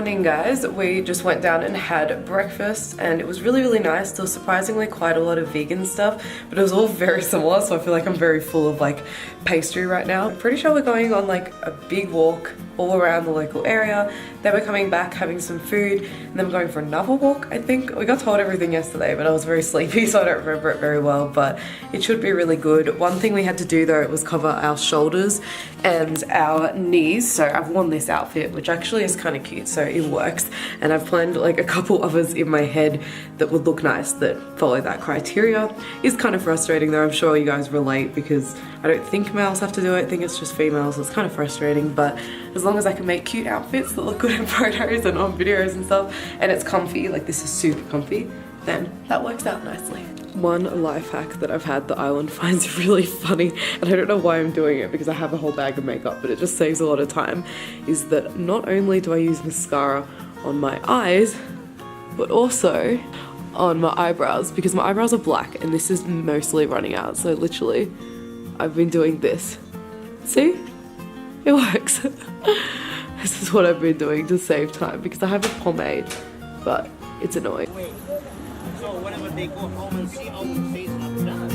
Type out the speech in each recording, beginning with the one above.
morning, guys. We just went down and had breakfast and it was really nice. There was surprisingly quite a lot of vegan stuff, but it was all very similar, so I feel like I'm very full of like pastry right now. I'm pretty sure we're going on like a big walk all around the local area. Then we're coming back, having some food, and then we're going for another walk, I think. We got told everything yesterday, but I was very sleepy, so I don't remember it very well, but it should be really good. One thing we had to do though, was cover our shoulders and our knees. So I've worn this outfit, which actually is kind of cute, so it works. And I've planned like a couple others in my head that would look nice that follow that criteria. It's kind of frustrating though, I'm sure you guys relate, because I don't think males have to do it, I think it's just females, so it's kind of frustrating, but as long as I can make cute outfits that look good in photos and on videos and stuff, and it's comfy, like this is super comfy, then that works out nicely. One life hack that I've had that Island finds really funny, and I don't know why I'm doing it because I have a whole bag of makeup, but it just saves a lot of time, is that not only do I use mascara on my eyes, but also on my eyebrows, because my eyebrows are black and this is mostly running out, so literally I've been doing this. See? It works. This is what I've been doing to save time, because I have a pomade, but it's annoying. Wait. So whenever they go home and see our face after that.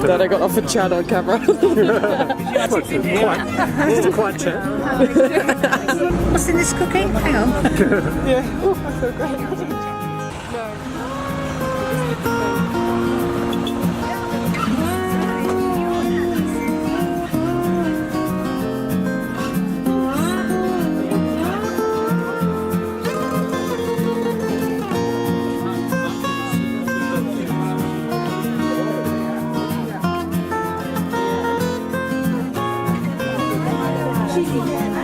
That I got off a chat on camera. It's quite chat. What's in this cookie? Hang on. Yeah. Oh, I feel great.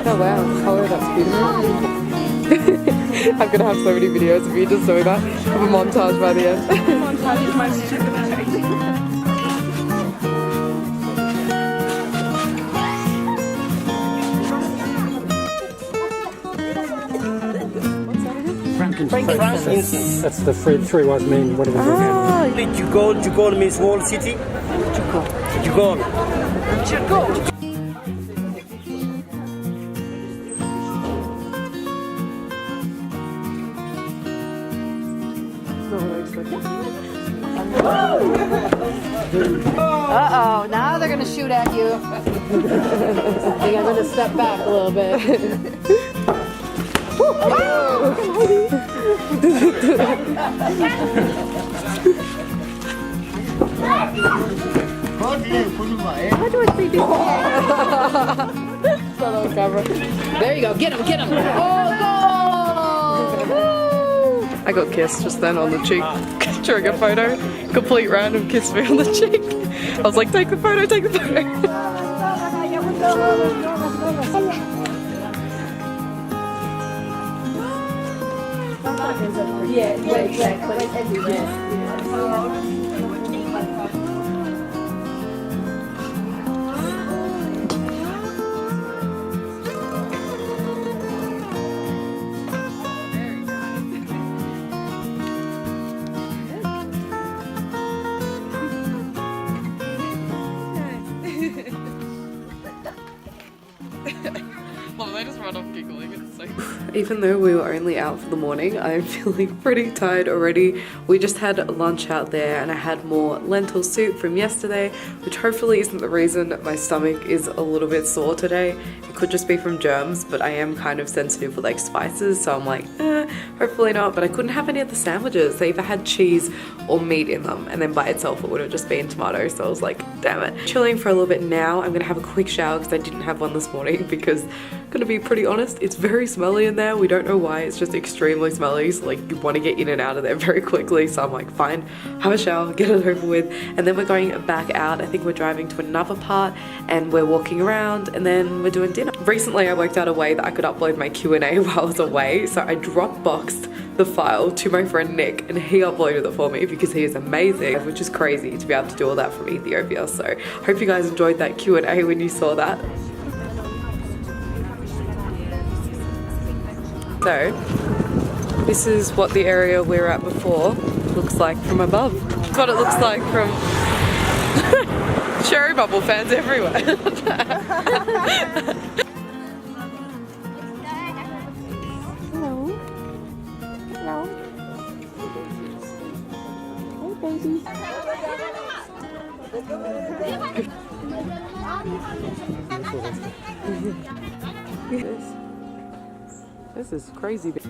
Oh wow, colour, that's beautiful. I'm gonna have so many videos of me just doing that. Have a montage by the end. Montage is my stupid Frankincense. That's the three wise men. What are we doing? Jugol means small city. Jugol. Uh-oh, now they're gonna shoot at you. I think I'm gonna step back a little bit. How do I see this? on camera. There you go, get him, get him. Oh, goal! I got kissed just then on the cheek during a photo. Complete random kissed me on the cheek. I was like, take the photo, take the photo. Yeah, exactly. I just run off giggling. It's so even though we were only out for the morning, I'm feeling pretty tired already. We just had lunch out there and I had more lentil soup from yesterday, which hopefully isn't the reason my stomach is a little bit sore today. It could just be from germs, but I am kind of sensitive with like spices, so I'm like, hopefully not, but I couldn't have any of the sandwiches. They either had cheese or meat in them, and then by itself it would have just been tomato, so I was like, damn it. Chilling for a little bit now. I'm gonna have a quick shower because I didn't have one this morning because, gonna be pretty honest, it's very smelly in there. We don't know why, it's just extremely smelly, so like you want to get in and out of there very quickly. So I'm like, fine, have a shower, get it over with, and then we're going back out. I think we're driving to another part and we're walking around and then we're doing dinner. Recently I worked out a way that I could upload my Q&A while I was away, so I Dropboxed the file to my friend Nick and he uploaded it for me because he is amazing, which is crazy to be able to do all that from Ethiopia. So hope you guys enjoyed that Q&A when you saw that. So, this is what the area we were at before looks like from above. It's what it looks like from sheribubble fans everywhere. Hello. Hello. Hey, baby. This is crazy. Look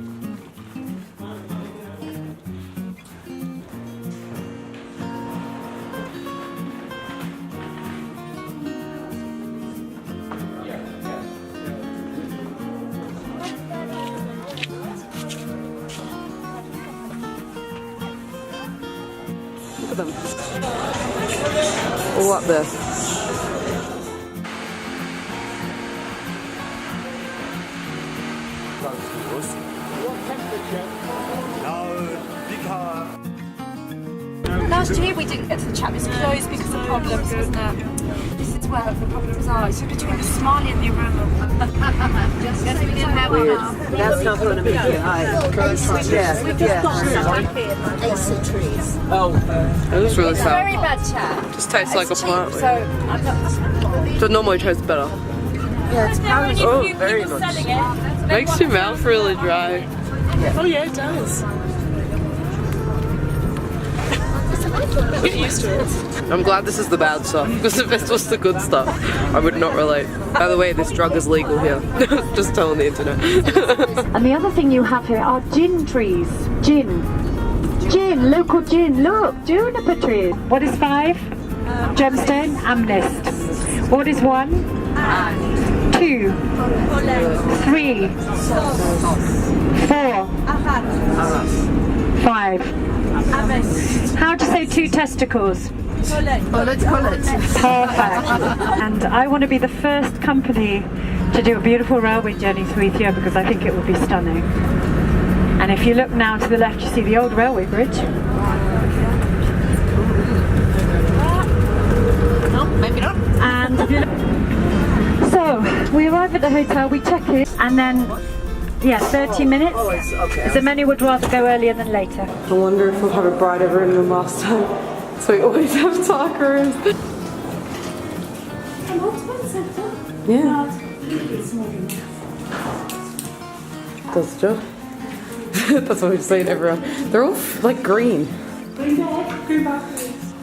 at them. All up there. Last year we didn't get to the chapel. It's closed because of problems, wasn't it? This is where the problems are. It's between the Somali and the Oromo. Just we didn't have enough. That's not going to be good. Acer trees. It was really sour. Very bad chat. Just tastes like a Cheap, plant. so I'm not. So normally tastes better. Yeah, it's probably Oh, very much. Makes your mouth really dry. Oh yeah, it does. Get used to it. I'm glad this is the bad stuff, because if this was the good stuff, I would not relate. By the way, this drug is legal here. Just telling the internet. And the other thing you have here are gin trees. Gin. Gin, local gin. Look, juniper trees. What is 5? Gemstone, amnest. What is 1? 2, 3, 4, 5. How to say 2 testicles? Let's call it. Perfect. And I want to be the first company to do a beautiful railway journey through Ethiopia because I think it would be stunning. And if you look now to the left, you see the old railway bridge. No, maybe not. And if you look, so we arrive at the hotel, we check in, and then 30 minutes. Okay. So many would rather go earlier than later. I wonder if we'll have a brighter room than last time. So we always have dark rooms. Yeah. Does the job. That's what we're saying to everyone. They're all like green.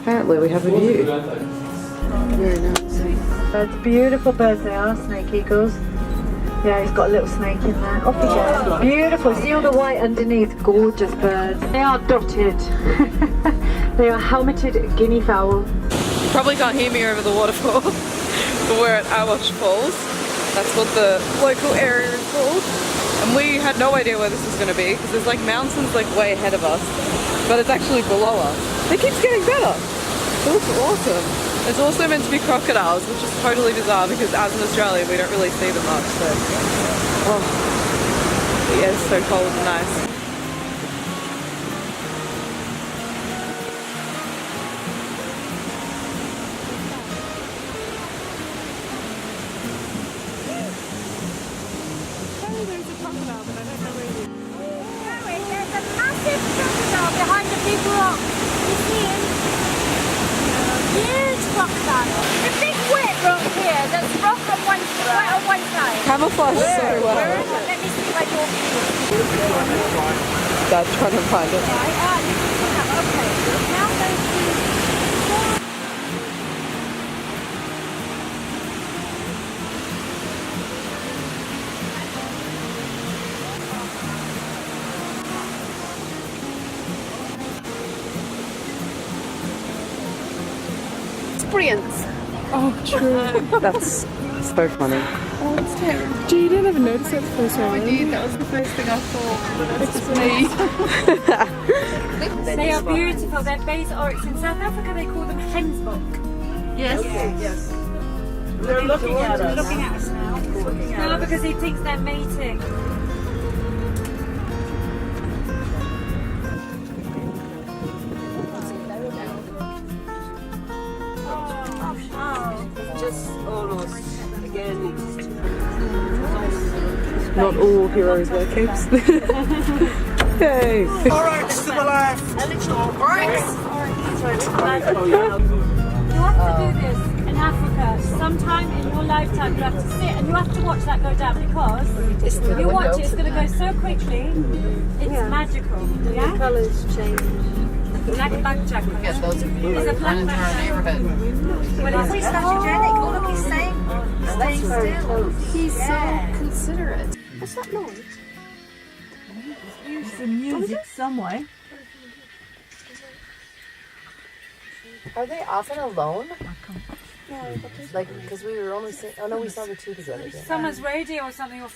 Apparently we have a view. Very nice. Birds, beautiful birds they are, snake eagles. Yeah, he's got a little snake in there. Off he goes. Beautiful. See all the white underneath? Gorgeous birds. They are dotted. They are helmeted guinea fowl. You probably can't hear me over the waterfall. But we're at Awash Falls. That's what the local area is called. And we had no idea where this was going to be because there's like mountains like way ahead of us, but it's actually below us. It keeps getting better. It looks awesome. It's also meant to be crocodiles, which is totally bizarre because as in Australia we don't really see them much. So, but yeah, it's so cold and nice. There's a massive crocodile behind the big rock. You see him? Huge crocodile. The big wet rock here. There's rock on one side. Camouflage so well. Let me see my door. Dad's trying to find it. Okay. Now go to. Miscreants. Oh, true. That's so funny. Oh, it's terrible. Gee, you didn't even notice it the first time. I did. That was the first thing I thought. It's me. They are beautiful. They're base oryx. In South Africa, they call them hensbok. Yes. Yes. They're looking at They're us. looking at us now. No, because he thinks they're mating. Just almost again. Not all heroes wear capes. Yay! Alright, still alive. You have to do this in Africa. Sometime in your lifetime, you have to sit and you have to watch that go down because you watch it, it's going to go so quickly. It's magical. Yeah? Colours change. Black backjack. Yes, those are There's a black backjack. neighborhood. But if we start energetic, oh look, he's staying still. He's so considerate. What's that noise? It's the music somewhere. Are they often alone? Like, because we were only seeing. Oh no, we saw the two together. Someone's radio or something. Or